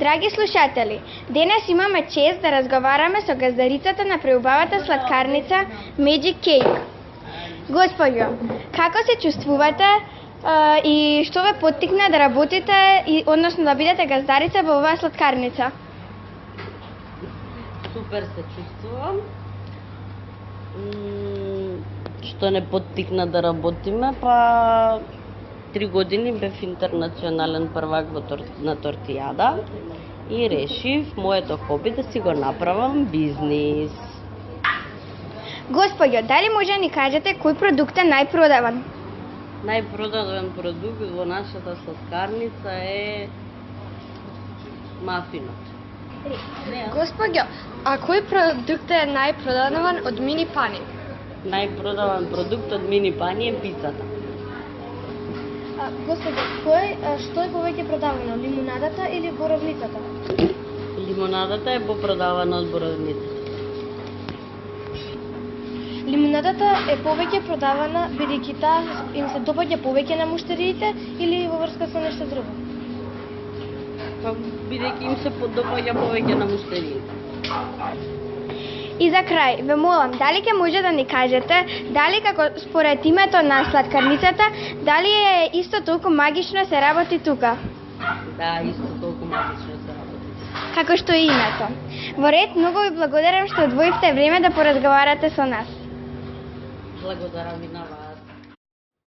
Драги слушатели, денес имаме чест да разговараме со газдарицата на преубавата сладкарница Magic Cake. Господјо, како се чувствувате и што ве поттикна да работите односно да бидете газдарица во оваа сладкарница? Супер се чувствувам. Што не поттикна да работиме, па 3 години бев интернационален првак на тортијада и решив моето хоби да си го направам бизнис. Господјо, дали може да ни кажете кој продукт е најпродаван? Најпродаден продукт во нашата сладкарница е мафинот. Господјо, а кој продукт е најпродаван од Мини Пани? Најпродаван продукт од Мини Пани е пицата. Господјо, што е повеќе продавано, лимунадата или боровницата? Лимонадата е попродавана од боровницата. Лимунадата е повеќе продавана бидејќи таа им се допаѓа повеќе на муштериите или во врска со нешто друго? Па бидејќи им се допаѓа повеќе на муштериите. И за крај, ве молам, дали ќе може да ни кажете дали како според името на сладкарницата, дали е исто толку магично се работи тука? Да, исто толку магично се работи. Како што и името. Во ред, многу ви благодарам што одвоивте време да поразговарате со нас. Благодарам и на вас.